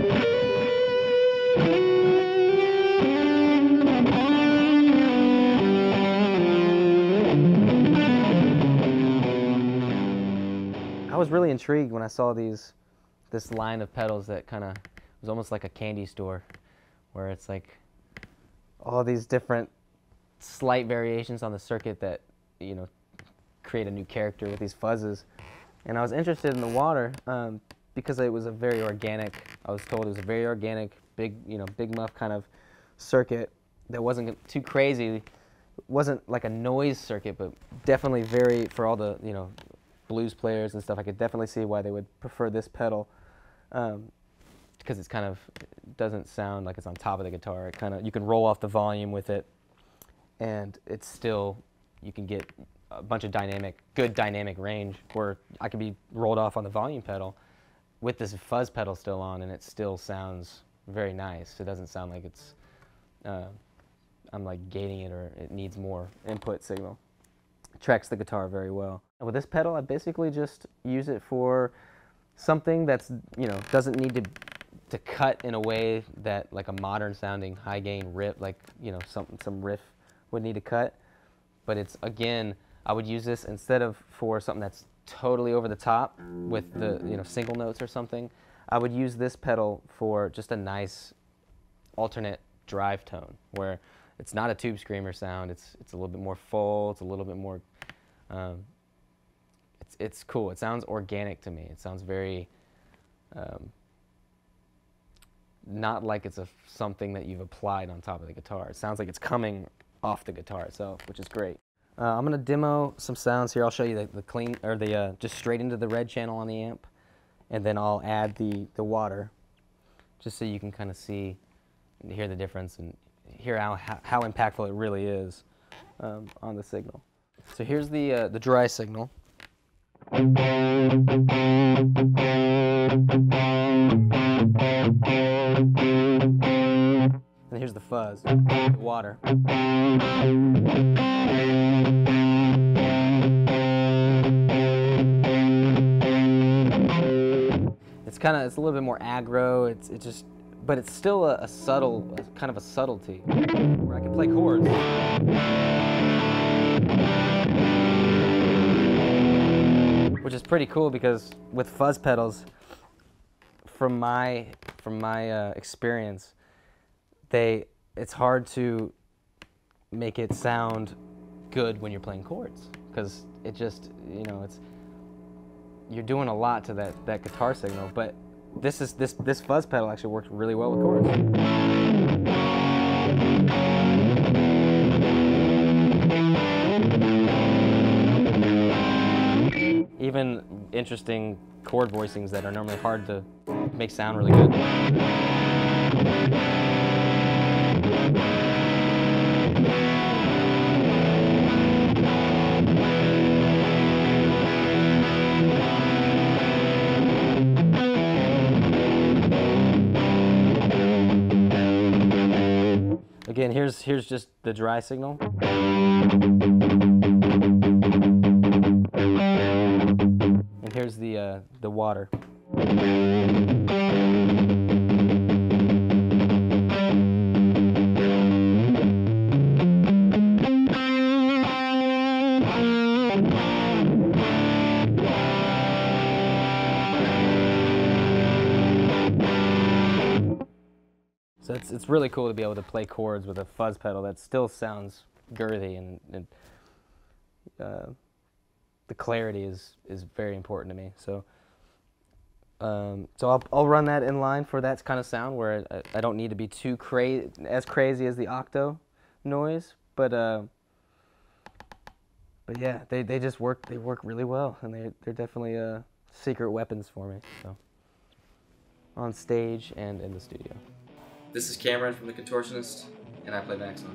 I was really intrigued when I saw this line of pedals that kind of was almost like a candy store, where it's like all these different slight variations on the circuit that, you know, create a new character with these fuzzes. And I was interested in the water because it was a very organic, I was told it was a very organic, big, you know, big muff kind of circuit that wasn't too crazy. It wasn't like a noise circuit, but definitely very, for all the, you know, blues players and stuff, I could definitely see why they would prefer this pedal, because it's kind of, it doesn't sound like it's on top of the guitar. It kind of, you can roll off the volume with it, and it's still, you can get a bunch of good dynamic range, where I could be rolled off on the volume pedal with this fuzz pedal still on, and it still sounds very nice. It doesn't sound like it's, I'm like gating it, or it needs more input signal. It tracks the guitar very well. And with this pedal, I basically just use it for something that's, you know, doesn't need to cut in a way that like a modern sounding high gain riff, like, you know, some riff would need to cut. But it's, again, I would use this instead of for something that's totally over the top with the, you know, single notes or something. I would use this pedal for just a nice alternate drive tone, where it's not a tube screamer sound. It's a little bit more full. It's a little bit more. It's cool. It sounds organic to me. It sounds very not like it's something that you've applied on top of the guitar. It sounds like it's coming off the guitar itself, which is great. I'm gonna demo some sounds here. I'll show you the clean, or the just straight into the red channel on the amp, and then I'll add the water, just so you can kind of see and hear the difference and hear how impactful it really is on the signal. So here's the dry signal. And here's the fuzz, the water. It's a little bit more aggro. But it's still a subtle, kind of a subtlety, where I can play chords. Which is pretty cool, because with fuzz pedals, from my experience, it's hard to make it sound good when you're playing chords, because it just, you know, you're doing a lot to that guitar signal. But this fuzz pedal actually works really well with chords. Even interesting chord voicings that are normally hard to make sound really good. Again, here's just the dry signal. And here's the water. So it's really cool to be able to play chords with a fuzz pedal that still sounds girthy, and the clarity is very important to me. So I'll run that in line for that kind of sound, where I don't need to be too as crazy as the octo noise, but yeah, they just work. They work really well, and they're definitely secret weapons for me. So on stage and in the studio. This is Cameron from The Contortionist, and I play Maxon.